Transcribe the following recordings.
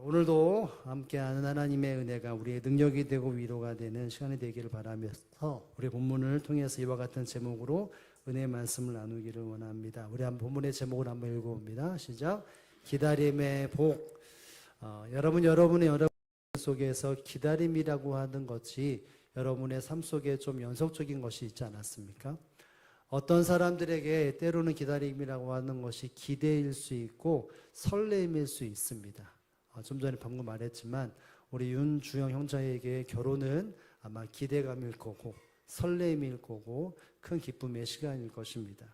오늘도 함께하는 하나님의 은혜가 우리의 능력이 되고 위로가 되는 시간이 되기를 바라면서 우리 본문을 통해서 이와 같은 제목으로 은혜의 말씀을 나누기를 원합니다. 우리 한번 본문의 제목을 한번 읽어봅니다. 시작. 기다림의 복. 여러분의 속에서 기다림이라고 하는 것이 여러분의 삶 속에 좀 연속적인 것이 있지 않았습니까? 어떤 사람들에게 때로는 기다림이라고 하는 것이 기대일 수 있고 설렘일 수 있습니다. 좀 전에 방금 말했지만 우리 윤주영 형제에게 결혼은 아마 기대감일 거고 설렘일 거고 큰 기쁨의 시간일 것입니다.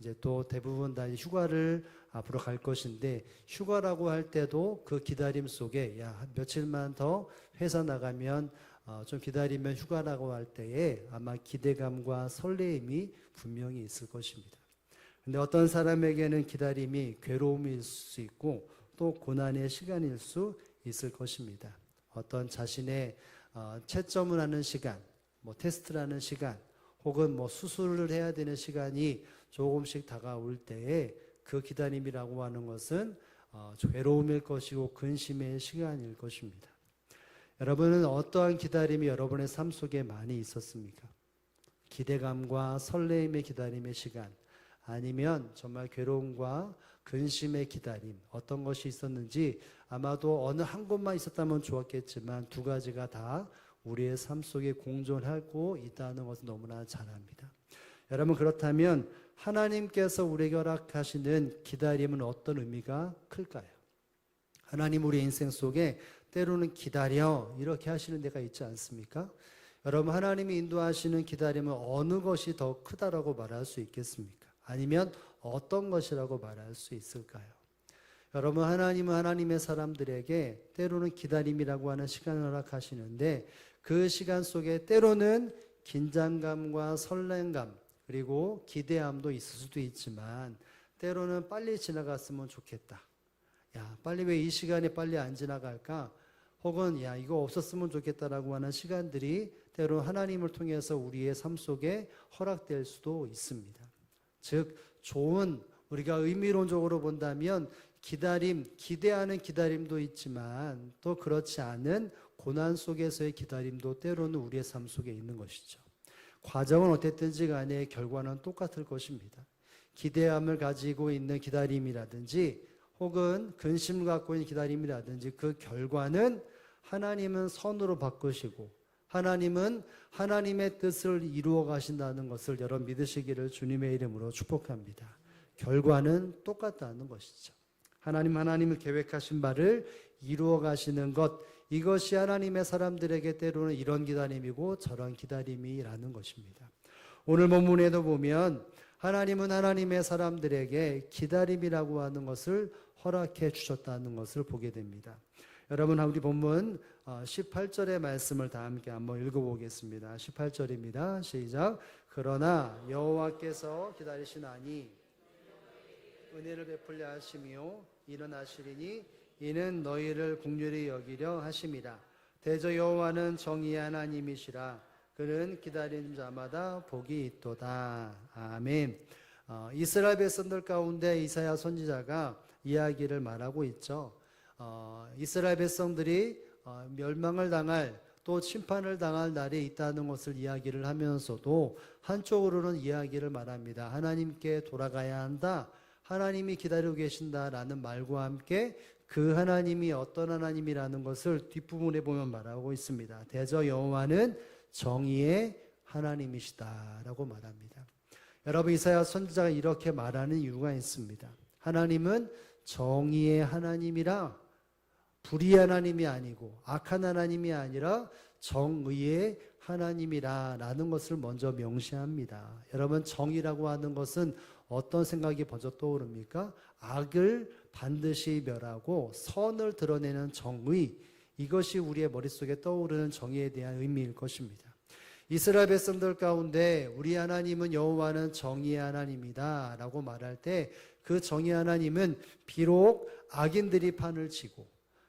이제 또 대부분 다 휴가를 앞으로 갈 것인데 휴가라고 할 때도 그 기다림 속에 며칠만 더 회사 나가면 좀 기다리면 휴가라고 할 때에 아마 기대감과 설레임이 분명히 있을 것입니다. 근데 어떤 사람에게는 기다림이 괴로움일 수 있고 또 고난의 시간일 수 있을 것입니다. 어떤 자신의 채점을 하는 시간, 테스트라는 시간, 혹은 수술을 해야 되는 시간이 조금씩 다가올 때에 그 기다림이라고 하는 것은 괴로움일 것이고 근심의 시간일 것입니다. 여러분은 어떠한 기다림이 여러분의 삶 속에 많이 있었습니까? 기대감과 설레임의 기다림의 시간, 아니면 정말 괴로움과 근심의 기다림, 어떤 것이 있었는지 아마도 어느 한 곳만 있었다면 좋았겠지만 두 가지가 다 우리의 삶 속에 공존하고 있다는 것을 너무나 잘 압니다. 여러분, 그렇다면 하나님께서 우리에게 허락하시는 기다림은 어떤 의미가 클까요? 하나님 우리 인생 속에 때로는 기다려 이렇게 하시는 데가 있지 않습니까? 여러분, 하나님이 인도하시는 기다림은 어느 것이 더 크다라고 말할 수 있겠습니까? 아니면 어떤 것이라고 말할 수 있을까요? 여러분, 하나님은 하나님의 사람들에게 때로는 기다림이라고 하는 시간을 허락하시는데 그 시간 속에 때로는 긴장감과 설렘감 그리고 기대함도 있을 수도 있지만 때로는 빨리 지나갔으면 좋겠다. 빨리 왜 이 시간에 빨리 안 지나갈까? 혹은 이거 없었으면 좋겠다라고 하는 시간들이 때로 하나님을 통해서 우리의 삶 속에 허락될 수도 있습니다. 즉 좋은, 우리가 의미론적으로 본다면 기대하는 기다림도 있지만 또 그렇지 않은 고난 속에서의 기다림도 때로는 우리의 삶 속에 있는 것이죠. 과정은 어땠든지 간에 결과는 똑같을 것입니다. 기대함을 가지고 있는 기다림이라든지 혹은 근심을 갖고 있는 기다림이라든지 그 결과는 하나님은 선으로 바꾸시고 하나님은 하나님의 뜻을 이루어 가신다는 것을 여러분 믿으시기를 주님의 이름으로 축복합니다. 결과는 똑같다는 것이죠. 하나님을 계획하신 바를 이루어 가시는 것, 이것이 하나님의 사람들에게 때로는 이런 기다림이고 저런 기다림이라는 것입니다. 오늘 본문에도 보면 하나님은 하나님의 사람들에게 기다림이라고 하는 것을 허락해 주셨다는 것을 보게 됩니다. 여러분, 우리 본문 18절의 말씀을 다 함께 한번 읽어보겠습니다. 18절입니다. 시작. 그러나 여호와께서 기다리시나니 은혜를 베풀려 하시며 일어나시리니 이는 너희를 긍휼히 여기려 하심이라. 대저 여호와는 정의의 하나님이시라. 그는 기다리는 자마다 복이 있도다. 아멘. 이스라엘 백성들 가운데 이사야 선지자가 이야기를 말하고 있죠. 이스라엘 백성들이 멸망을 당할 또 심판을 당할 날이 있다는 것을 이야기를 하면서도 한쪽으로는 이야기를 말합니다. 하나님께 돌아가야 한다. 하나님이 기다리고 계신다라는 말과 함께 그 하나님이 어떤 하나님이라는 것을 뒷부분에 보면 말하고 있습니다. 대저 여호와는 정의의 하나님이시다라고 말합니다. 여러분, 이사야 선지자가 이렇게 말하는 이유가 있습니다. 하나님은 정의의 하나님이라 불의의 하나님이 아니고 악한 하나님이 아니라 정의의 하나님이라는 것을 먼저 명시합니다. 여러분, 정의라고 하는 것은 어떤 생각이 먼저 떠오릅니까? 악을 반드시 멸하고 선을 드러내는 정의, 이것이 우리의 머릿속에 떠오르는 정의에 대한 의미일 것입니다. 이스라엘 백성들 가운데 우리 하나님은 여호와는 정의의 하나님이다 라고 말할 때 그 정의의 하나님은 비록 악인들이 판을 치고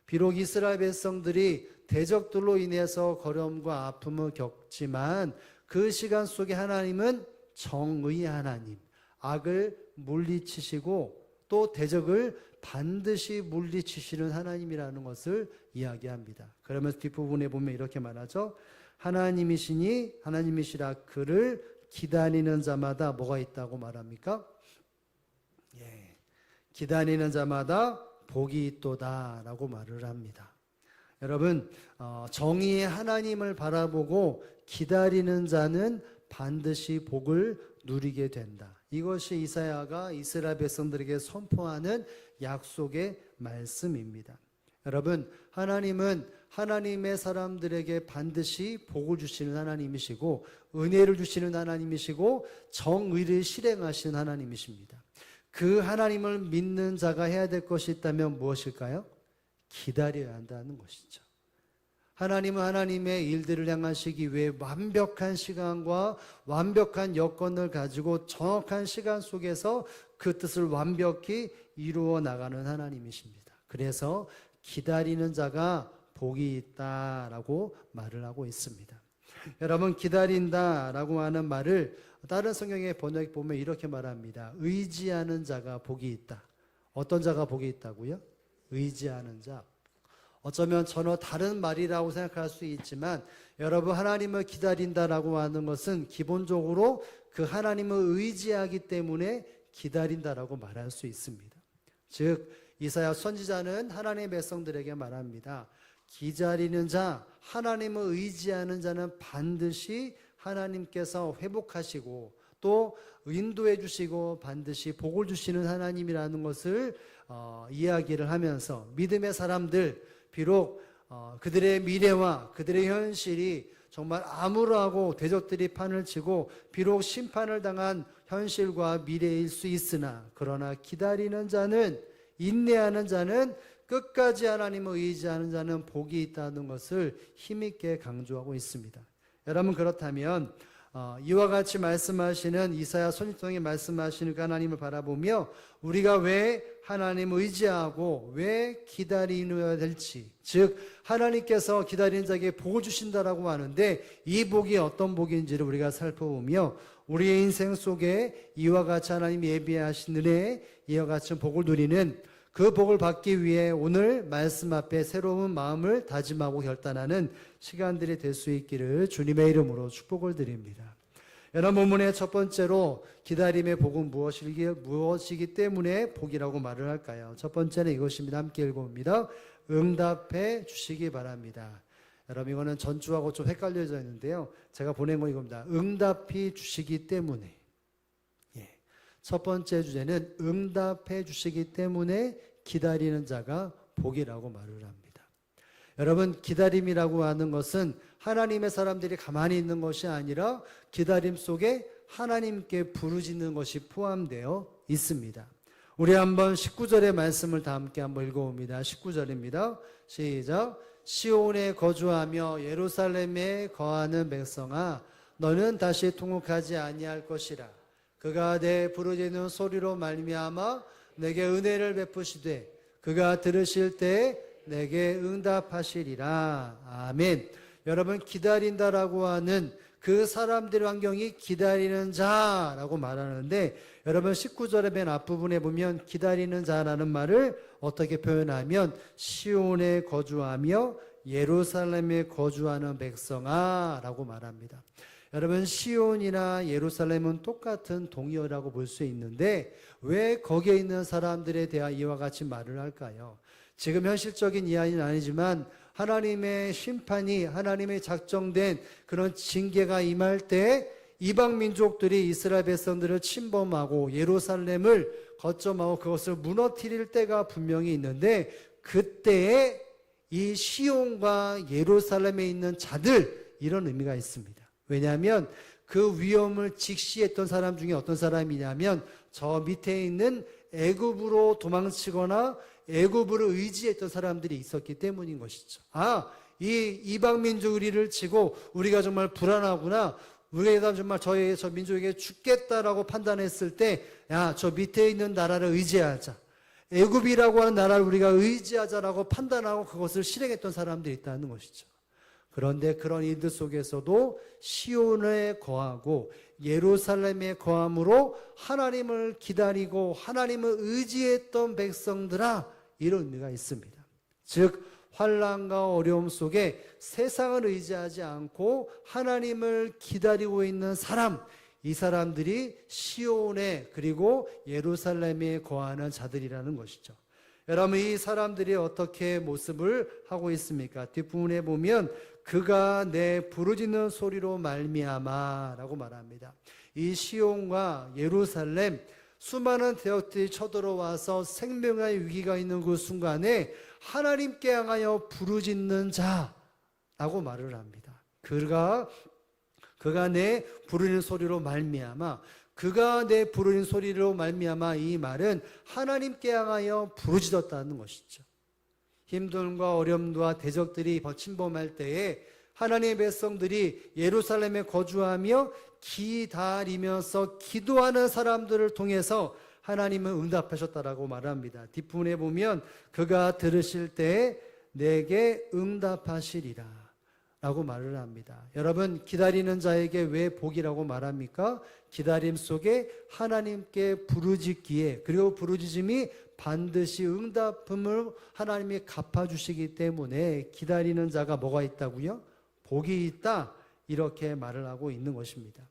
비록 이스라엘 백성들이 대적들로 인해서 거려움과 아픔을 겪지만 그 시간 속에 하나님은 정의의 하나님, 악을 물리치시고 또 대적을 반드시 물리치시는 하나님이라는 것을 이야기합니다. 그러면서 뒷부분에 보면 이렇게 말하죠. 하나님이시라 그를 기다리는 자마다 뭐가 있다고 말합니까? 예, 기다리는 자마다 복이 있도다 라고 말을 합니다. 여러분, 정의의 하나님을 바라보고 기다리는 자는 반드시 복을 누리게 된다. 이것이 이사야가 이스라엘 백성들에게 선포하는 약속의 말씀입니다. 여러분, 하나님은 하나님의 사람들에게 반드시 복을 주시는 하나님이시고 은혜를 주시는 하나님이시고 정의를 실행하시는 하나님이십니다. 그 하나님을 믿는 자가 해야 될 것이 있다면 무엇일까요? 기다려야 한다는 것이죠. 하나님은 하나님의 일들을 향하시기 위해 완벽한 시간과 완벽한 여건을 가지고 정확한 시간 속에서 그 뜻을 완벽히 이루어 나가는 하나님이십니다. 그래서 기다리는 자가 복이 있다라고 말을 하고 있습니다. 여러분, 기다린다라고 하는 말을 다른 성경의 번역에 보면 이렇게 말합니다. 의지하는 자가 복이 있다. 어떤 자가 복이 있다고요? 의지하는 자. 어쩌면 전혀 다른 말이라고 생각할 수 있지만 여러분, 하나님을 기다린다라고 하는 것은 기본적으로 그 하나님을 의지하기 때문에 기다린다라고 말할 수 있습니다. 즉 이사야 선지자는 하나님의 백성들에게 말합니다. 기다리는 자, 하나님을 의지하는 자는 반드시 하나님께서 회복하시고 또 인도해 주시고 반드시 복을 주시는 하나님이라는 것을 이야기를 하면서 믿음의 사람들, 비록 그들의 미래와 그들의 현실이 정말 암울하고 대적들이 판을 치고 비록 심판을 당한 현실과 미래일 수 있으나 그러나 기다리는 자는, 인내하는 자는, 끝까지 하나님을 의지하는 자는 복이 있다는 것을 힘있게 강조하고 있습니다. 여러분, 그렇다면 이와 같이 말씀하시는 이사야 선지자 통해 말씀하시는 그 하나님을 바라보며 우리가 왜 하나님을 의지하고 왜 기다려야 될지, 즉 하나님께서 기다리는 자에게 복을 주신다라고 하는데 이 복이 어떤 복인지를 우리가 살펴보며 우리의 인생 속에 이와 같이 하나님이 예비하신 은혜, 이와 같은 복을 누리는 그 복을 받기 위해 오늘 말씀 앞에 새로운 마음을 다짐하고 결단하는 시간들이 될 수 있기를 주님의 이름으로 축복을 드립니다. 여러분, 본문의 첫 번째로 기다림의 복은 무엇이기 때문에 복이라고 말을 할까요? 첫 번째는 이것입니다. 함께 읽어봅니다. 응답해 주시기 바랍니다. 여러분, 이거는 전주하고 좀 헷갈려져 있는데요. 제가 보낸 건 이겁니다. 응답해 주시기 때문에. 첫 번째 주제는 응답해 주시기 때문에 기다리는 자가 복이라고 말을 합니다. 여러분, 기다림이라고 하는 것은 하나님의 사람들이 가만히 있는 것이 아니라 기다림 속에 하나님께 부르짖는 것이 포함되어 있습니다. 우리 한번 19절의 말씀을 다 함께 한번 읽어봅니다. 19절입니다. 시작. 시온에 거주하며 예루살렘에 거하는 백성아, 너는 다시 통곡하지 아니할 것이라. 그가 내 부르짖는 소리로 말미암아 내게 은혜를 베푸시되 그가 들으실 때 내게 응답하시리라. 아멘. 여러분, 기다린다라고 하는 그 사람들의 환경이 기다리는 자라고 말하는데 여러분 19절의 맨 앞부분에 보면 기다리는 자라는 말을 어떻게 표현하면 시온에 거주하며 예루살렘에 거주하는 백성아 라고 말합니다. 여러분, 시온이나 예루살렘은 똑같은 동의어라고 볼 수 있는데 왜 거기에 있는 사람들에 대한 이와 같이 말을 할까요? 지금 현실적인 이야기는 아니지만 하나님의 심판이, 하나님의 작정된 그런 징계가 임할 때 이방 민족들이 이스라엘 백성들을 침범하고 예루살렘을 거점하고 그것을 무너뜨릴 때가 분명히 있는데 그때에 이 시온과 예루살렘에 있는 자들, 이런 의미가 있습니다. 왜냐하면 그 위험을 직시했던 사람 중에 어떤 사람이냐면 저 밑에 있는 애굽으로 도망치거나 애굽을 의지했던 사람들이 있었기 때문인 것이죠. 이 이방 민족 우리를 치고 우리가 정말 불안하구나, 우리가 정말 저 민족에게 죽겠다라고 판단했을 때 저 밑에 있는 나라를 의지하자, 애굽이라고 하는 나라를 우리가 의지하자라고 판단하고 그것을 실행했던 사람들이 있다는 것이죠. 그런데 그런 일들 속에서도 시온에 거하고 예루살렘에 거함으로 하나님을 기다리고 하나님을 의지했던 백성들아, 이런 의미가 있습니다. 즉 환난과 어려움 속에 세상을 의지하지 않고 하나님을 기다리고 있는 사람, 이 사람들이 시온에 그리고 예루살렘에 거하는 자들이라는 것이죠. 여러분, 이 사람들이 어떻게 모습을 하고 있습니까? 뒷부분에 보면 그가 내 부르짖는 소리로 말미암아 라고 말합니다. 이 시온과 예루살렘, 수많은 대적들이 쳐들어와서 생명의 위기가 있는 그 순간에 하나님께 향하여 부르짖는 자라고 말을 합니다. 그가 내 부르짖는 소리로 말미암아, 그가 내 부르짖는 소리로 말미암아, 이 말은 하나님께 향하여 부르짖었다는 것이죠. 힘듦과 어려움과 대적들이 침범할 때에 하나님의 백성들이 예루살렘에 거주하며 기다리면서 기도하는 사람들을 통해서 하나님은 응답하셨다라고 말합니다. 뒷부분에 보면 그가 들으실 때에 내게 응답하시리라 라고 말을 합니다. 여러분, 기다리는 자에게 왜 복이라고 말합니까? 기다림 속에 하나님께 부르짖기에, 그리고 부르짖음이 반드시 응답음을 하나님이 갚아주시기 때문에 기다리는 자가 뭐가 있다고요? 복이 있다, 이렇게 말을 하고 있는 것입니다.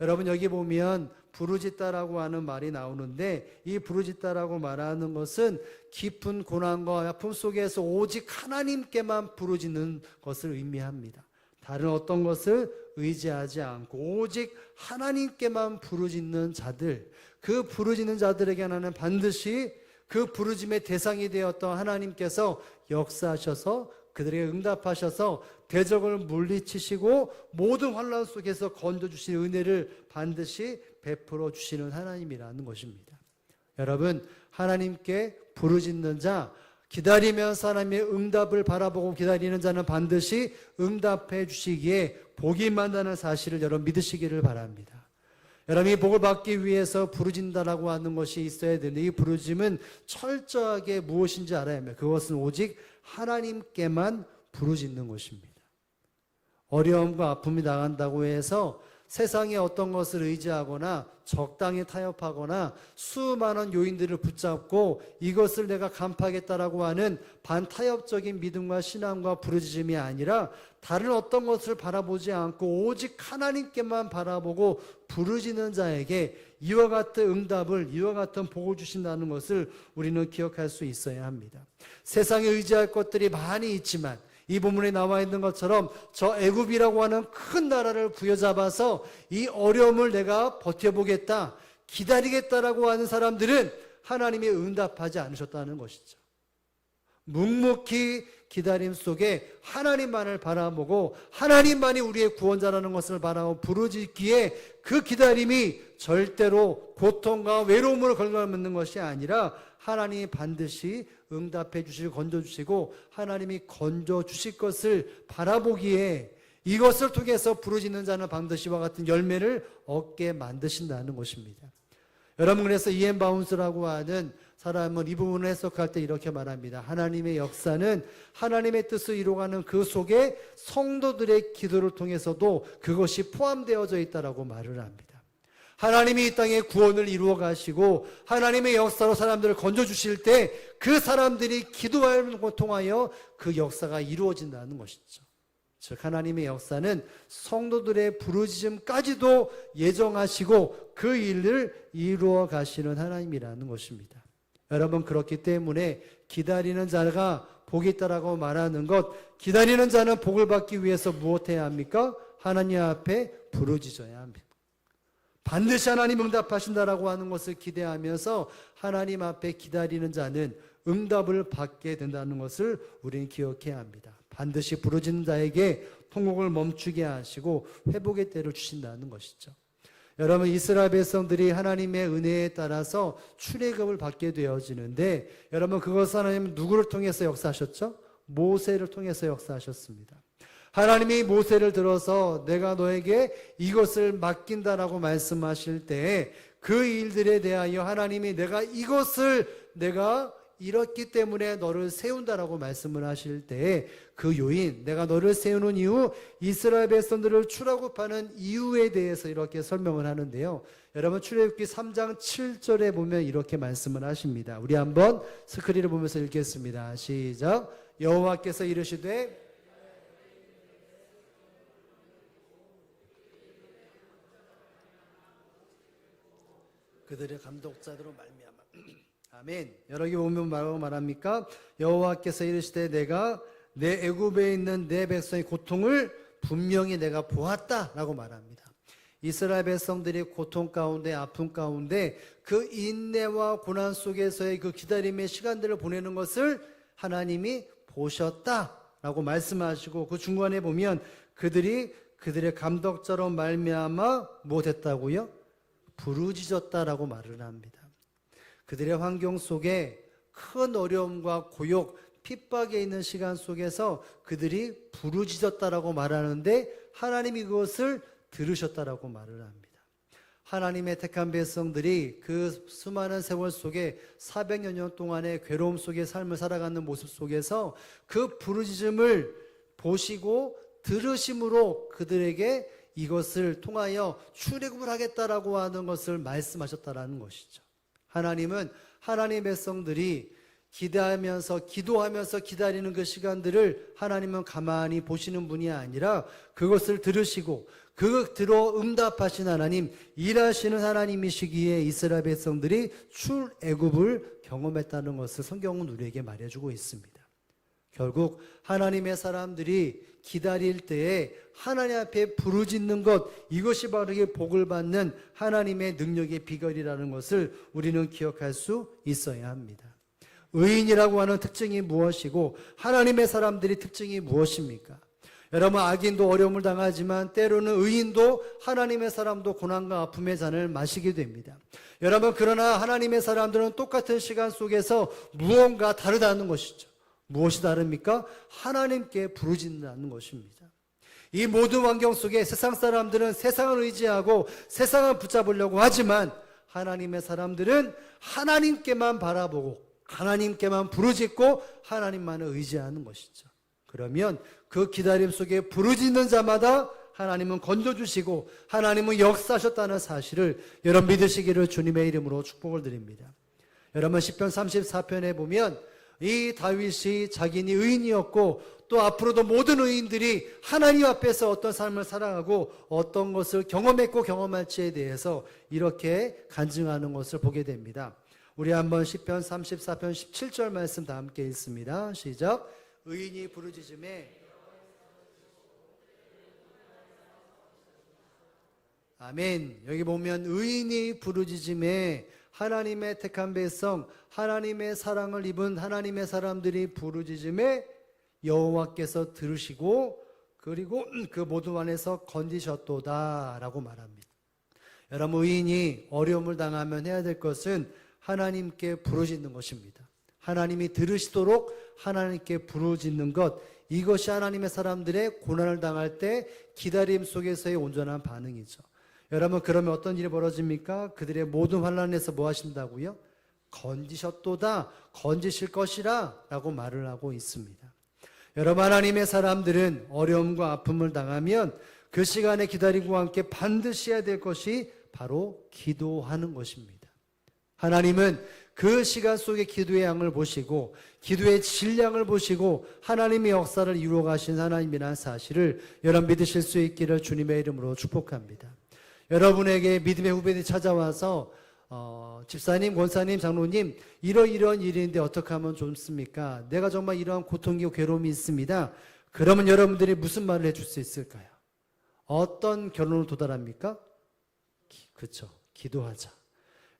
여러분, 여기 보면 부르짖다라고 하는 말이 나오는데, 이 부르짖다라고 말하는 것은 깊은 고난과 아픔 속에서 오직 하나님께만 부르짖는 것을 의미합니다. 다른 어떤 것을 의지하지 않고 오직 하나님께만 부르짖는 자들, 그 부르짖는 자들에게 하나는 반드시 그 부르짖음의 대상이 되었던 하나님께서 역사하셔서 그들에게 응답하셔서 대적을 물리치시고 모든 환난 속에서 건져주신 은혜를 반드시 베풀어 주시는 하나님이라는 것입니다. 여러분, 하나님께 부르짖는 자, 기다리면서 하나님의 응답을 바라보고 기다리는 자는 반드시 응답해 주시기에 복이 임한다는 사실을 여러분 믿으시기를 바랍니다. 여러분이 복을 받기 위해서 부르짖는다라고 하는 것이 있어야 되는데, 이 부르짖음은 철저하게 무엇인지 알아야 합니다. 그것은 오직 하나님께만 부르짖는 것입니다. 어려움과 아픔이 나간다고 해서 세상의 어떤 것을 의지하거나 적당히 타협하거나 수많은 요인들을 붙잡고 이것을 내가 간파하겠다라고 하는 반타협적인 믿음과 신앙과 부르짖음이 아니라 다른 어떤 것을 바라보지 않고 오직 하나님께만 바라보고 부르짖는 자에게 이와 같은 응답을, 이와 같은 복을 주신다는 것을 우리는 기억할 수 있어야 합니다. 세상에 의지할 것들이 많이 있지만 이 본문에 나와 있는 것처럼 저 애굽이라고 하는 큰 나라를 부여잡아서 이 어려움을 내가 버텨보겠다, 기다리겠다라고 하는 사람들은 하나님이 응답하지 않으셨다는 것이죠. 묵묵히 기다림 속에 하나님만을 바라보고 하나님만이 우리의 구원자라는 것을 바라보고 부르짖기에 그 기다림이 절대로 고통과 외로움을 걸러먹는 것이 아니라 하나님이 반드시 응답해 주시고 건져주시고 하나님이 건져주실 것을 바라보기에 이것을 통해서 부르짖는 자는 반드시 이와 같은 열매를 얻게 만드신다는 것입니다. 여러분, 그래서 이엔 바운스라고 하는 사람은 이 부분을 해석할 때 이렇게 말합니다. 하나님의 역사는 하나님의 뜻을 이루어가는 그 속에 성도들의 기도를 통해서도 그것이 포함되어져 있다라고 말을 합니다. 하나님이 이 땅에 구원을 이루어 가시고 하나님의 역사로 사람들을 건져주실 때 그 사람들이 기도하는 것 통하여 그 역사가 이루어진다는 것이죠. 즉 하나님의 역사는 성도들의 부르짖음까지도 예정하시고 그 일을 이루어 가시는 하나님이라는 것입니다. 여러분, 그렇기 때문에 기다리는 자가 복이 있다라고 말하는 것, 기다리는 자는 복을 받기 위해서 무엇해야 합니까? 하나님 앞에 부르짖어야 합니다. 반드시 하나님 응답하신다라고 하는 것을 기대하면서 하나님 앞에 기다리는 자는 응답을 받게 된다는 것을 우리는 기억해야 합니다. 반드시 부르짖는 자에게 통곡을 멈추게 하시고 회복의 때를 주신다는 것이죠. 여러분, 이스라엘 백성들이 하나님의 은혜에 따라서 출애굽을 받게 되어지는데, 여러분, 그것은 하나님은 누구를 통해서 역사하셨죠? 모세를 통해서 역사하셨습니다. 하나님이 모세를 들어서 내가 너에게 이것을 맡긴다라고 말씀하실 때 그 일들에 대하여 하나님이 내가 이렇기 때문에 너를 세운다라고 말씀을 하실 때 그 요인, 내가 너를 세우는 이유, 이스라엘 백성들을 출애굽하는 이유에 대해서 이렇게 설명을 하는데요. 여러분 출애굽기 3장 7절에 보면 이렇게 말씀을 하십니다. 우리 한번 스크린을 보면서 읽겠습니다. 시작. 여호와께서 이르시되 그들의 감독자들로 말미암아. 아멘. 여러 개 보면 뭐라고 말합니까? 여호와께서 이르시되 내가 내 애굽에 있는 내 백성의 고통을 분명히 내가 보았다라고 말합니다. 이스라엘 백성들이 고통 가운데 아픔 가운데 그 인내와 고난 속에서의 그 기다림의 시간들을 보내는 것을 하나님이 보셨다라고 말씀하시고 그 중간에 보면 그들이 그들의 감독자로 말미암아 못했다고요? 부르짖었다라고 말을 합니다. 그들의 환경 속에 큰 어려움과 고욕, 핍박에 있는 시간 속에서 그들이 부르짖었다라고 말하는데 하나님이 그것을 들으셨다라고 말을 합니다. 하나님의 택한 백성들이 그 수많은 세월 속에 400여 년 동안의 괴로움 속에 삶을 살아가는 모습 속에서 그 부르짖음을 보시고 들으심으로 그들에게 이것을 통하여 출애굽을 하겠다라고 하는 것을 말씀하셨다라는 것이죠. 하나님은 하나님의 백성들이 기도하면서 기다리는 그 시간들을 하나님은 가만히 보시는 분이 아니라 그것을 들으시고 그 들어 응답하신 하나님, 일하시는 하나님이시기에 이스라엘 백성들이 출애굽을 경험했다는 것을 성경은 우리에게 말해주고 있습니다. 결국 하나님의 사람들이 기다릴 때에 하나님 앞에 부르짖는 것, 이것이 바로 복을 받는 하나님의 능력의 비결이라는 것을 우리는 기억할 수 있어야 합니다. 의인이라고 하는 특징이 무엇이고 하나님의 사람들의 특징이 무엇입니까? 여러분, 악인도 어려움을 당하지만 때로는 의인도 하나님의 사람도 고난과 아픔의 잔을 마시게 됩니다. 여러분, 그러나 하나님의 사람들은 똑같은 시간 속에서 무언가 다르다는 것이죠. 무엇이 다릅니까? 하나님께 부르짖는다는 것입니다. 이 모든 환경 속에 세상 사람들은 세상을 의지하고 세상을 붙잡으려고 하지만 하나님의 사람들은 하나님께만 바라보고 하나님께만 부르짖고 하나님만을 의지하는 것이죠. 그러면 그 기다림 속에 부르짖는 자마다 하나님은 건져주시고 하나님은 역사하셨다는 사실을 여러분 믿으시기를 주님의 이름으로 축복을 드립니다. 여러분 시편 34편에 보면 이 다윗이 자기는 의인이었고 또 앞으로도 모든 의인들이 하나님 앞에서 어떤 삶을 살아가고 어떤 것을 경험했고 경험할지에 대해서 이렇게 간증하는 것을 보게 됩니다. 우리 한번 시편 34편 17절 말씀 다 함께 읽습니다. 시작. 의인이 부르짖음에 아멘. 여기 보면 의인이 부르짖음에 하나님의 택한 백성, 하나님의 사랑을 입은 하나님의 사람들이 부르짖음에 여호와께서 들으시고 그리고 그 모든 안에서 건지셨도다 라고 말합니다. 여러분, 의인이 어려움을 당하면 해야 될 것은 하나님께 부르짖는 것입니다. 하나님이 들으시도록 하나님께 부르짖는 것, 이것이 하나님의 사람들의 고난을 당할 때 기다림 속에서의 온전한 반응이죠. 여러분, 그러면 어떤 일이 벌어집니까? 그들의 모든 환난에서 뭐 하신다고요? 건지셨도다, 건지실 것이라 라고 말을 하고 있습니다. 여러분, 하나님의 사람들은 어려움과 아픔을 당하면 그 시간에 기다리고 함께 반드시 해야 될 것이 바로 기도하는 것입니다. 하나님은 그 시간 속에 기도의 양을 보시고 기도의 질량을 보시고 하나님의 역사를 이루어 가신 하나님이라는 사실을 여러분 믿으실 수 있기를 주님의 이름으로 축복합니다. 여러분에게 믿음의 후배들이 찾아와서 집사님, 권사님, 장로님 이러이러한 일인데 어떻게 하면 좋습니까? 내가 정말 이러한 고통이고 괴로움이 있습니다. 그러면 여러분들이 무슨 말을 해줄 수 있을까요? 어떤 결론을 도달합니까? 그렇죠. 기도하자.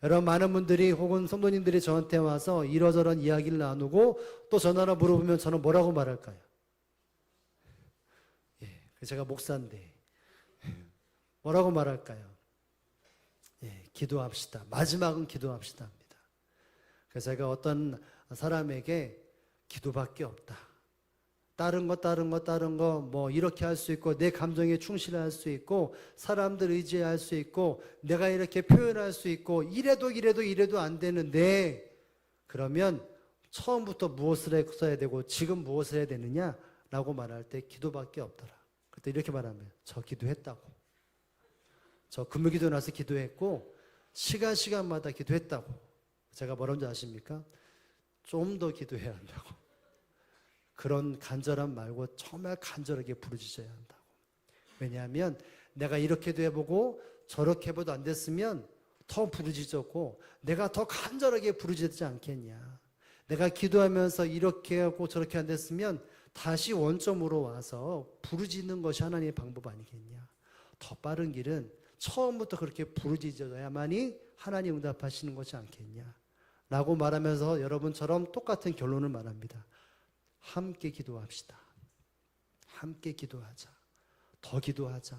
여러분, 많은 분들이 혹은 성도님들이 저한테 와서 이러저런 이야기를 나누고 또 전화로 물어보면 저는 뭐라고 말할까요? 제가 목사인데 뭐라고 말할까요? 기도합시다. 마지막은 기도합시다 합니다. 그래서 제가 어떤 사람에게 기도밖에 없다. 다른 거 뭐 이렇게 할 수 있고 내 감정에 충실할 수 있고 사람들 의지할 수 있고 내가 이렇게 표현할 수 있고 이래도 안 되는데 그러면 처음부터 무엇을 했어야 되고 지금 무엇을 해야 되느냐라고 말할 때 기도밖에 없더라. 그때 이렇게 말하면 저 기도했다고. 저 금요기도 나서 기도했고 시간마다 기도했다고. 제가 뭐라는지 아십니까? 좀 더 기도해야 한다고. 그런 간절함 말고 정말 간절하게 부르짖어야 한다고. 왜냐하면 내가 이렇게도 해보고 저렇게 해봐도 안 됐으면 더 부르짖었고 내가 더 간절하게 부르짖지 않겠냐. 내가 기도하면서 이렇게 하고 저렇게 안 됐으면 다시 원점으로 와서 부르짖는 것이 하나님의 방법 아니겠냐. 더 빠른 길은 처음부터 그렇게 부르짖어야만이 하나님 응답하시는 것이 않겠냐 라고 말하면서 여러분처럼 똑같은 결론을 말합니다. 함께 기도합시다. 함께 기도하자. 더 기도하자.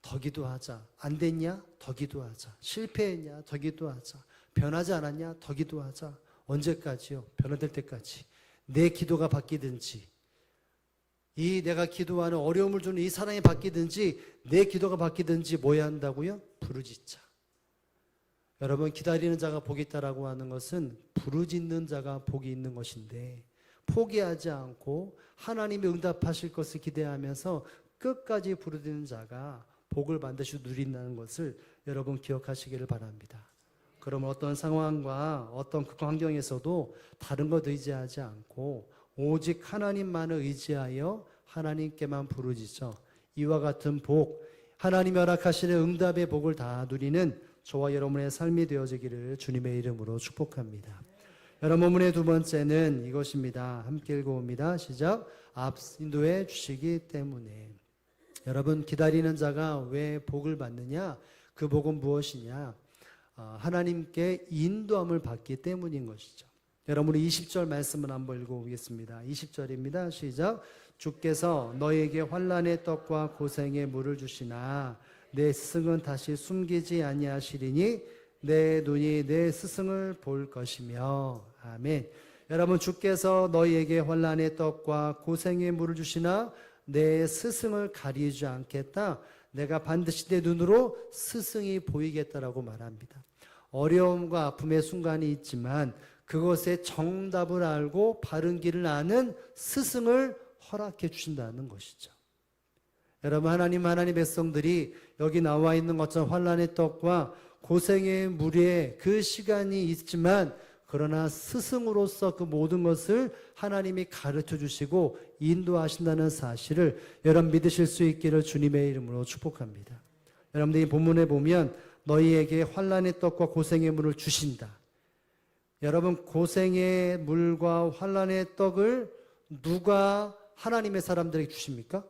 더 기도하자. 안 됐냐? 더 기도하자. 실패했냐? 더 기도하자. 변하지 않았냐? 더 기도하자. 언제까지요? 변화될 때까지. 내 기도가 바뀌든지 이 내가 기도하는 어려움을 주는 이 사랑이 바뀌든지 내 기도가 바뀌든지 뭐 해야 한다고요? 부르짖자. 여러분 기다리는 자가 복이 있다라고 하는 것은 부르짖는 자가 복이 있는 것인데 포기하지 않고 하나님이 응답하실 것을 기대하면서 끝까지 부르짖는 자가 복을 반드시 누린다는 것을 여러분 기억하시기를 바랍니다. 그럼 어떤 상황과 어떤 그 환경에서도 다른 것 의지하지 않고 오직 하나님만을 의지하여 하나님께만 부르짖어 이와 같은 복, 하나님이 허락하시는 응답의 복을 다 누리는 저와 여러분의 삶이 되어지기를 주님의 이름으로 축복합니다. 여러분 본문의 두 번째는 이것입니다. 함께 읽어봅니다. 시작. 앞 인도해 주시기 때문에. 여러분 기다리는 자가 왜 복을 받느냐? 그 복은 무엇이냐? 하나님께 인도함을 받기 때문인 것이죠. 여러분 20절 말씀을 한번 읽어보겠습니다. 20절입니다. 시작. 주께서 너에게 환난의 떡과 고생의 물을 주시나 내 스승은 다시 숨기지 아니하시리니 내 눈이 내 스승을 볼 것이며. 아멘. 여러분 주께서 너희에게 환난의 떡과 고생의 물을 주시나 내 스승을 가리지 않겠다. 내가 반드시 내 눈으로 스승이 보이겠다라고 말합니다. 어려움과 아픔의 순간이 있지만 그것의 정답을 알고 바른 길을 아는 스승을 허락해 주신다는 것이죠. 여러분 하나님 백성들이 여기 나와 있는 것처럼 환난의 떡과 고생의 물에 그 시간이 있지만 그러나 스승으로서 그 모든 것을 하나님이 가르쳐 주시고 인도하신다는 사실을 여러분 믿으실 수 있기를 주님의 이름으로 축복합니다. 여러분들 이 본문에 보면 너희에게 환난의 떡과 고생의 물을 주신다. 여러분 고생의 물과 환난의 떡을 누가 하나님의 사람들에게 주십니까?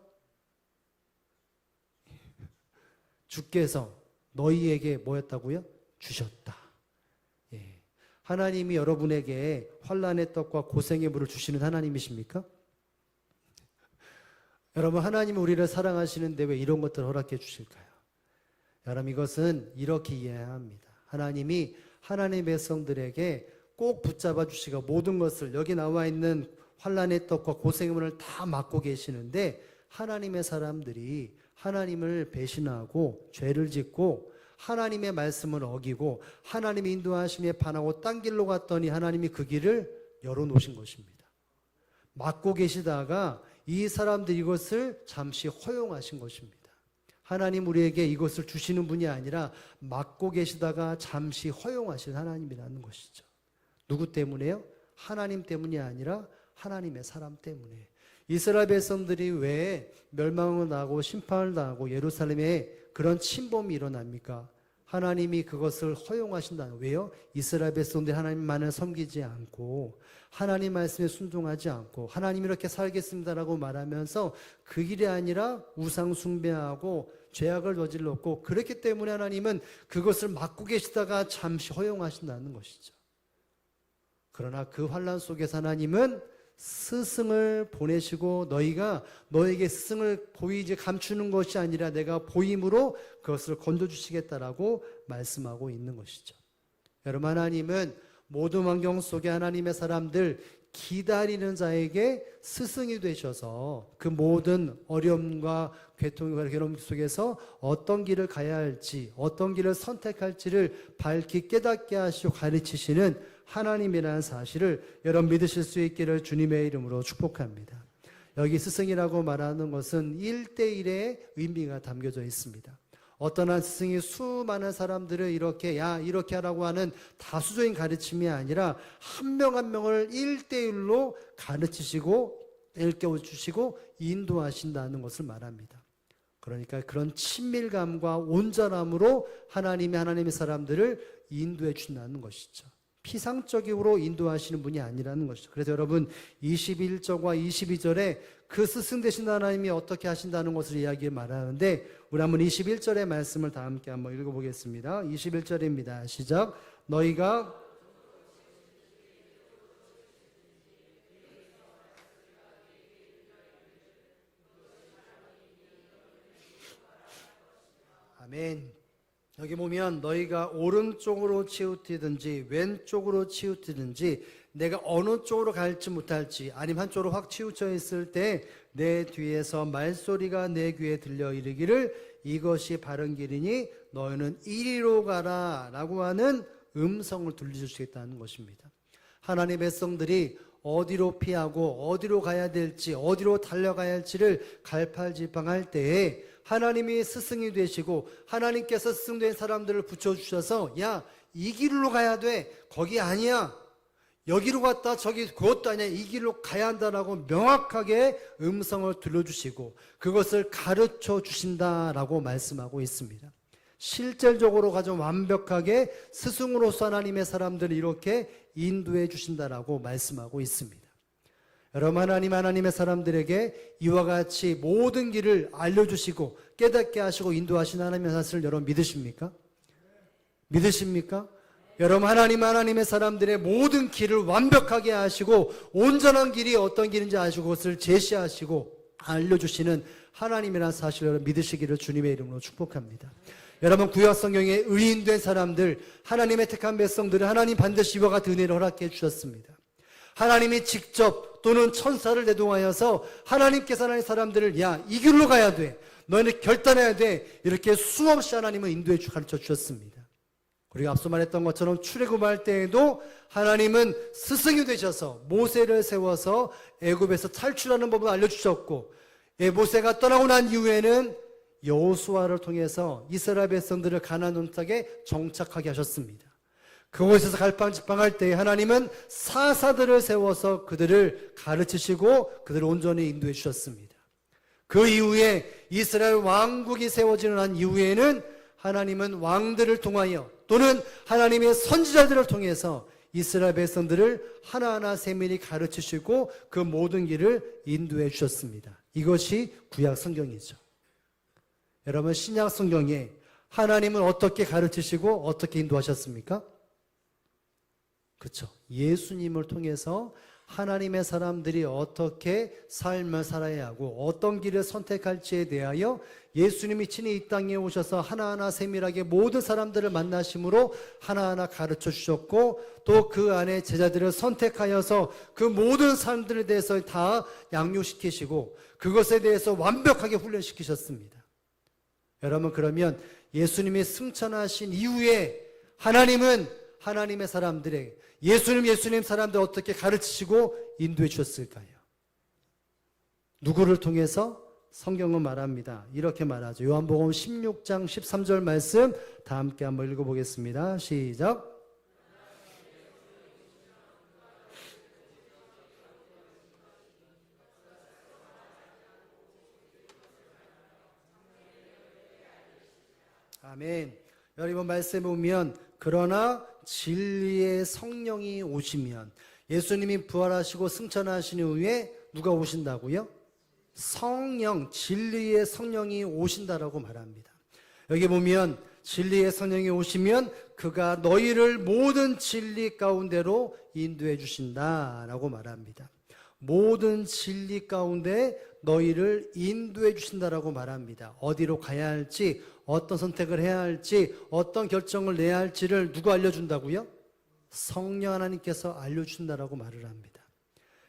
주께서 너희에게 뭐였다고요? 주셨다. 예. 하나님이 여러분에게 환난의 떡과 고생의 물을 주시는 하나님이십니까? 여러분 하나님은 우리를 사랑하시는데 왜 이런 것들을 허락해 주실까요? 여러분 이것은 이렇게 이해해야 합니다. 하나님이 하나님의 백성들에게 꼭 붙잡아 주시고 모든 것을 여기 나와 있는 환난의 떡과 고생의 물을 다 맡고 계시는데 하나님의 사람들이 하나님을 배신하고 죄를 짓고 하나님의 말씀을 어기고 하나님의 인도하심에 반하고 딴 길로 갔더니 하나님이 그 길을 열어놓으신 것입니다. 맡고 계시다가 이 사람들이 이것을 잠시 허용하신 것입니다. 하나님 우리에게 이것을 주시는 분이 아니라 맡고 계시다가 잠시 허용하신 하나님이라는 것이죠. 누구 때문에요? 하나님 때문이 아니라 하나님의 사람 때문에. 이스라엘 백성들이 왜 멸망을 당하고 심판을 당하고 예루살렘에 그런 침범이 일어납니까? 하나님이 그것을 허용하신다는. 왜요? 이스라엘 백성들이 하나님만을 섬기지 않고 하나님 말씀에 순종하지 않고 하나님 이렇게 살겠습니다라고 말하면서 그 길이 아니라 우상 숭배하고 죄악을 저질렀고 그렇기 때문에 하나님은 그것을 막고 계시다가 잠시 허용하신다는 것이죠. 그러나 그 환난 속에서 하나님은 스승을 보내시고 너희가 너에게 스승을 보이지 감추는 것이 아니라 내가 보임으로 그것을 건져주시겠다라고 말씀하고 있는 것이죠. 여러분 하나님은 모든 환경 속에 하나님의 사람들 기다리는 자에게 스승이 되셔서 그 모든 어려움과 괴통과 괴로움 속에서 어떤 길을 가야 할지 어떤 길을 선택할지를 밝히 깨닫게 하시고 가르치시는 하나님이라는 사실을 여러분 믿으실 수 있기를 주님의 이름으로 축복합니다. 여기 스승이라고 말하는 것은 1대1의 의미가 담겨져 있습니다. 어떤 한 스승이 수많은 사람들을 이렇게 이렇게 하라고 하는 다수적인 가르침이 아니라 한 명 한 명을 1대1로 가르치시고 일깨워주시고 인도하신다는 것을 말합니다. 그러니까 그런 친밀감과 온전함으로 하나님의 사람들을 인도해 준다는 것이죠. 피상적으로 인도하시는 분이 아니라는 것이죠. 그래서 여러분 21절과 22절에 그 스승 되신 하나님이 어떻게 하신다는 것을 이야기 말하는데, 우리 한번 21절의 말씀을 다 함께 한번 읽어보겠습니다. 21절입니다. 시작. 너희가 아멘. 여기 보면 너희가 오른쪽으로 치우치든지 왼쪽으로 치우치든지 내가 어느 쪽으로 갈지 못할지 아니면 한쪽으로 확 치우쳐 있을 때 내 뒤에서 말소리가 내 귀에 들려 이르기를 이것이 바른 길이니 너희는 이리로 가라 라고 하는 음성을 들려주시겠다는 것입니다. 하나님의 백성들이 어디로 피하고 어디로 가야 될지 어디로 달려가야 할지를 갈팔지팡할 때에 하나님이 스승이 되시고 하나님께서 스승된 사람들을 붙여주셔서 이 길로 가야 돼, 거기 아니야, 여기로 갔다 저기 그것도 아니야, 이 길로 가야 한다라고 명확하게 음성을 들려주시고 그것을 가르쳐 주신다라고 말씀하고 있습니다. 실질적으로 가장 완벽하게 스승으로서 하나님의 사람들을 이렇게 인도해 주신다라고 말씀하고 있습니다. 여러분, 하나님의 사람들에게 이와 같이 모든 길을 알려주시고 깨닫게 하시고 인도하시는 하나님의 사실을 여러분 믿으십니까? 믿으십니까? 여러분, 하나님의 사람들의 모든 길을 완벽하게 하시고 온전한 길이 어떤 길인지 아시고 그것을 제시하시고 알려주시는 하나님이라는 사실을 여러분 믿으시기를 주님의 이름으로 축복합니다. 여러분, 구약 성경에 의인된 사람들, 하나님의 택한 백성들은 하나님 반드시 이와 같은 은혜를 허락해 주셨습니다. 하나님이 직접 또는 천사를 대동하여서 하나님께서 하나님의 사람들을 이 길로 가야 돼, 너희는 결단해야 돼, 이렇게 수없이 하나님은 인도해 가르쳐 주셨습니다. 우리가 앞서 말했던 것처럼 출애굽할 때에도 하나님은 스승이 되셔서 모세를 세워서 애굽에서 탈출하는 법을 알려주셨고, 모세가 떠나고 난 이후에는 여호수아를 통해서 이스라엘 백성들을 가나안 땅에 정착하게 하셨습니다. 그곳에서 갈팡질팡할 때 하나님은 사사들을 세워서 그들을 가르치시고 그들을 온전히 인도해 주셨습니다. 그 이후에 이스라엘 왕국이 세워지는 한 이후에는 하나님은 왕들을 통하여 또는 하나님의 선지자들을 통해서 이스라엘 백성들을 하나하나 세밀히 가르치시고 그 모든 길을 인도해 주셨습니다. 이것이 구약 성경이죠. 여러분, 신약 성경에 하나님은 어떻게 가르치시고 어떻게 인도하셨습니까? 그렇죠. 예수님을 통해서 하나님의 사람들이 어떻게 삶을 살아야 하고 어떤 길을 선택할지에 대하여 예수님이 친히 이 땅에 오셔서 하나하나 세밀하게 모든 사람들을 만나심으로 하나하나 가르쳐 주셨고, 또 그 안에 제자들을 선택하여서 그 모든 사람들에 대해서 다 양육시키시고 그것에 대해서 완벽하게 훈련시키셨습니다. 여러분, 그러면 예수님이 승천하신 이후에 하나님은 하나님의 사람들에게 예수님 사람들 어떻게 가르치시고 인도해 주셨을까요? 누구를 통해서? 성경은 말합니다. 이렇게 말하죠. 요한복음 16장 13절 말씀 다 함께 한번 읽어보겠습니다. 시작. 아멘. 여러분, 말씀에 보면 그러나 진리의 성령이 오시면, 예수님이 부활하시고 승천하신 후에 누가 오신다고요? 성령, 진리의 성령이 오신다라고 말합니다. 여기 보면 진리의 성령이 오시면 그가 너희를 모든 진리 가운데로 인도해 주신다라고 말합니다. 모든 진리 가운데 너희를 인도해 주신다라고 말합니다. 어디로 가야 할지, 어떤 선택을 해야 할지, 어떤 결정을 내야 할지를 누가 알려준다고요? 성령 하나님께서 알려준다라고 말을 합니다.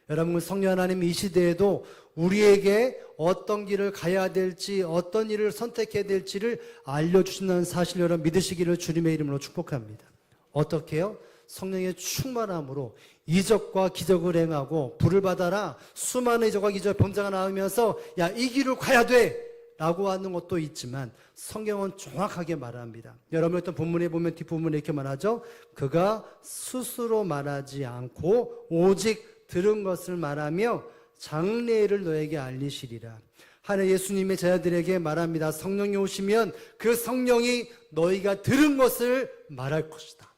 여러분, 성령 하나님 이 시대에도 우리에게 어떤 길을 가야 될지, 어떤 일을 선택해야 될지를 알려주신다는 사실 여러분 믿으시기를 주님의 이름으로 축복합니다. 어떻게요? 성령의 충만함으로 이적과 기적을 행하고 불을 받아라 수많은 이적과 기적 병자가 나오면서 야, 이 길을 가야 돼 라고 하는 것도 있지만 성경은 정확하게 말합니다. 여러분 어떤 본문에 보면 뒷부분에 이렇게 말하죠. 그가 스스로 말하지 않고 오직 들은 것을 말하며 장래일을 너에게 알리시리라. 하늘 예수님의 제자들에게 말합니다. 성령이 오시면 그 성령이 너희가 들은 것을 말할 것이다.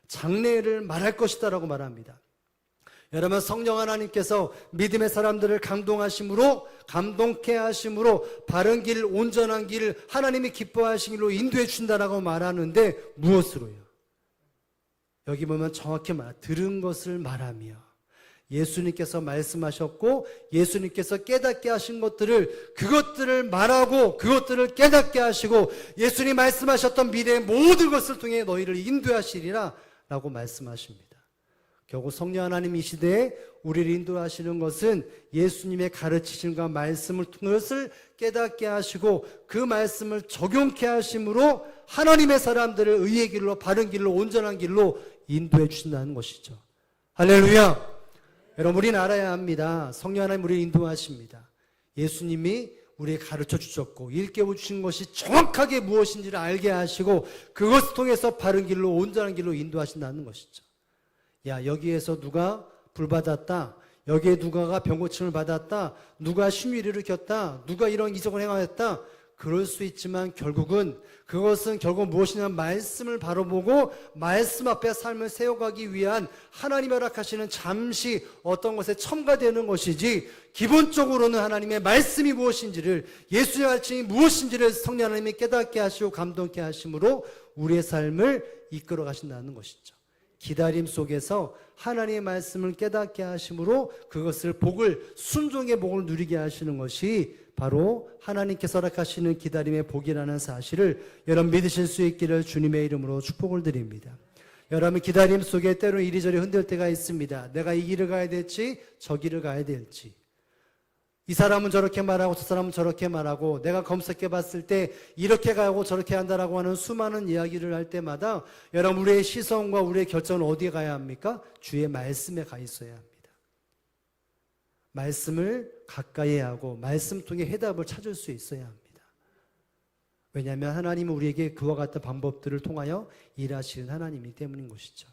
장래일을 말할 것이다 라고 말합니다. 여러분 성령 하나님께서 믿음의 사람들을 감동하심으로 감동케 하심으로 바른 길 온전한 길 하나님이 기뻐하신 길로 인도해 준다라고 말하는데 무엇으로요? 여기 보면 정확히 들은 것을 말하며 예수님께서 말씀하셨고 예수님께서 깨닫게 하신 것들을 그것들을 말하고 그것들을 깨닫게 하시고 예수님 말씀하셨던 미래의 모든 것을 통해 너희를 인도하시리라 라고 말씀하십니다. 결국 성령 하나님 이 시대에 우리를 인도하시는 것은 예수님의 가르치심과 말씀을 통해 것을 깨닫게 하시고 그 말씀을 적용케 하심으로 하나님의 사람들을 의의 길로 바른 길로 온전한 길로 인도해 주신다는 것이죠. 할렐루야. 여러분 우리는 알아야 합니다. 성령 하나님 우리를 인도하십니다. 예수님이 우리에게 가르쳐 주셨고 일깨워 주신 것이 정확하게 무엇인지를 알게 하시고 그것을 통해서 바른 길로 온전한 길로 인도하신다는 것이죠. 야, 여기에서 누가 불 받았다. 여기에 누가가 병고침을 받았다. 누가 신위를 일으켰다. 누가 이런 이적을 행하였다. 그럴 수 있지만 결국은 그것은 결국 무엇이냐 말씀을 바로 보고 말씀 앞에 삶을 세워가기 위한 하나님이 허락하시는 잠시 어떤 것에 첨가되는 것이지 기본적으로는 하나님의 말씀이 무엇인지를 예수의 가르침이 무엇인지를 성령 하나님이 깨닫게 하시고 감동케 하심으로 우리의 삶을 이끌어 가신다는 것이죠. 기다림 속에서 하나님의 말씀을 깨닫게 하심으로 그것을 복을 순종의 복을 누리게 하시는 것이 바로 하나님께서 허락하시는 기다림의 복이라는 사실을 여러분 믿으실 수 있기를 주님의 이름으로 축복을 드립니다. 여러분 기다림 속에 때로는 이리저리 흔들 때가 있습니다. 내가 이 길을 가야 될지 저 길을 가야 될지 이 사람은 저렇게 말하고 저 사람은 저렇게 말하고 내가 검색해 봤을 때 이렇게 가고 저렇게 한다라고 하는 수많은 이야기를 할 때마다 여러분 우리의 시선과 우리의 결정은 어디에 가야 합니까? 주의 말씀에 가 있어야 합니다. 말씀을 가까이 하고 말씀 통해 해답을 찾을 수 있어야 합니다. 왜냐하면 하나님은 우리에게 그와 같은 방법들을 통하여 일하시는 하나님이기 때문인 것이죠.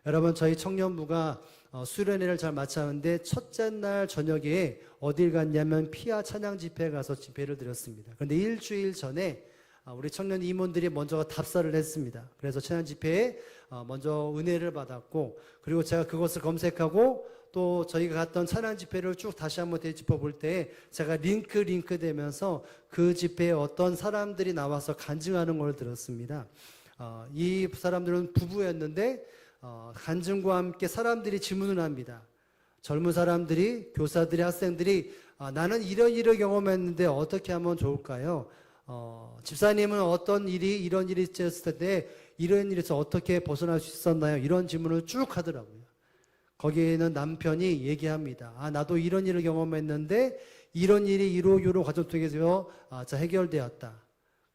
여러분 저희 청년부가 수련회를 잘 마쳤는데 첫째 날 저녁에 어딜 갔냐면 피아 찬양 집회에 가서 집회를 드렸습니다. 그런데 일주일 전에 우리 청년 임원들이 먼저 답사를 했습니다. 그래서 찬양 집회에 먼저 은혜를 받았고 그리고 제가 그것을 검색하고 또 저희가 갔던 찬양 집회를 쭉 다시 한번 되짚어 볼 때 제가 링크 되면서 그 집회에 어떤 사람들이 나와서 간증하는 걸 들었습니다. 이 사람들은 부부였는데 간증과 함께 사람들이 질문을 합니다. 젊은 사람들이 교사들이 학생들이 나는 이런 일을 경험했는데 어떻게 하면 좋을까요? 집사님은 어떤 일이 이런 일이 있었을 때 이런 일에서 어떻게 벗어날 수 있었나요? 이런 질문을 쭉 하더라고요. 거기에는 남편이 얘기합니다. 나도 이런 일을 경험했는데 이런 일이 이러이러 과정 통해서 해결되었다.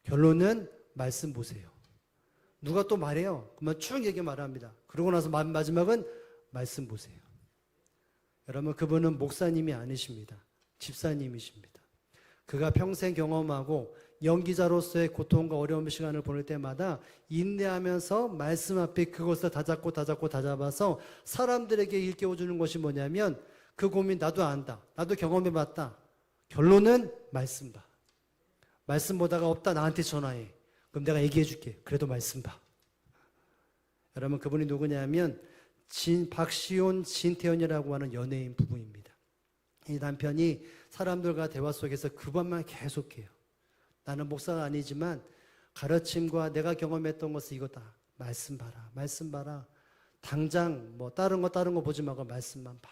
결론은 말씀 보세요. 누가 또 말해요. 그러면 쭉 얘기 말합니다. 그러고 나서 마지막은 말씀 보세요. 여러분 그분은 목사님이 아니십니다. 집사님이십니다. 그가 평생 경험하고 연기자로서의 고통과 어려운 시간을 보낼 때마다 인내하면서 말씀 앞에 그것을 다잡아서 사람들에게 일깨워주는 것이 뭐냐면 그 고민 나도 안다. 나도 경험해봤다. 결론은 말씀 봐. 말씀 보다가 없다 나한테 전화해. 그럼 내가 얘기해줄게. 그래도 말씀 봐. 여러분 그분이 누구냐면 박시온, 진태현이라고 하는 연예인 부부입니다. 이 남편이 사람들과 대화 속에서 그것만 계속해요. 나는 목사가 아니지만 가르침과 내가 경험했던 것은 이거다. 말씀 봐라. 말씀 봐라. 당장 뭐 다른 거 보지 말고 말씀만 봐.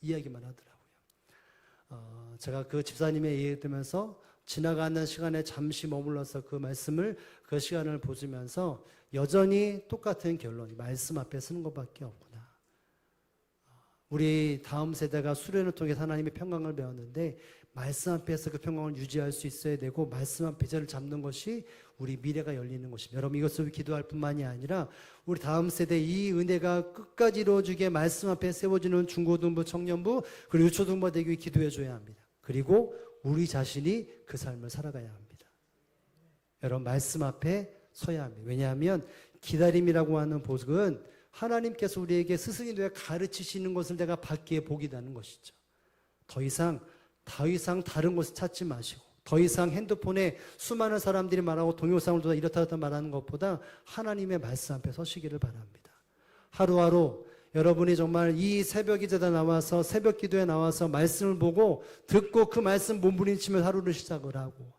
이야기만 하더라고요. 제가 그 집사님의 얘기 들으면서 지나가는 시간에 잠시 머물러서 그 말씀을 그 시간을 보시면서 여전히 똑같은 결론이 말씀 앞에 서는 것밖에 없구나. 우리 다음 세대가 수련을 통해 하나님의 평강을 배웠는데 말씀 앞에서 그 평강을 유지할 수 있어야 되고 말씀 앞에 자리를 잡는 것이 우리 미래가 열리는 것입니다. 여러분 이것을 기도할 뿐만이 아니라 우리 다음 세대 이 은혜가 끝까지 이루어지게 말씀 앞에 세워지는 중고등부, 청년부 그리고 유초등부가 되기 위해 기도해 줘야 합니다. 그리고 우리 자신이 그 삶을 살아가야 합니다. 여러분 말씀 앞에 서야 합니다. 왜냐하면 기다림이라고 하는 복은 하나님께서 우리에게 스승이 되어 가르치시는 것을 내가 받기에 복이라는 것이죠. 더 이상 다른 것을 찾지 마시고 더 이상 핸드폰에 수많은 사람들이 말하고 동영상을 보다 이렇다 저렇다 말하는 것보다 하나님의 말씀 앞에 서시기를 바랍니다. 하루하루 여러분이 정말 이 새벽 기도에 나와서 새벽 기도에 나와서 말씀을 보고 듣고 그 말씀 몸부림치며 하루를 시작을 하고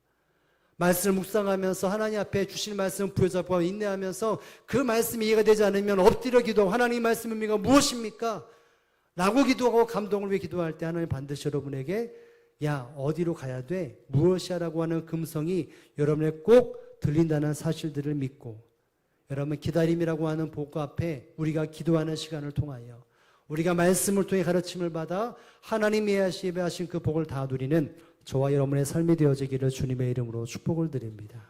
말씀을 묵상하면서 하나님 앞에 주신 말씀 부여잡고 인내하면서 그 말씀이 이해가 되지 않으면 엎드려 기도하고 하나님 말씀의 의미가 무엇입니까? 라고 기도하고 감동을 위해 기도할 때 하나님 반드시 여러분에게 야 어디로 가야 돼? 무엇이야? 라고 하는 금성이 여러분에게 꼭 들린다는 사실들을 믿고 여러분 기다림이라고 하는 복과 앞에 우리가 기도하는 시간을 통하여 우리가 말씀을 통해 가르침을 받아 하나님이 예배하신 그 복을 다 누리는 저와 여러분의 삶이 되어지기를 주님의 이름으로 축복을 드립니다.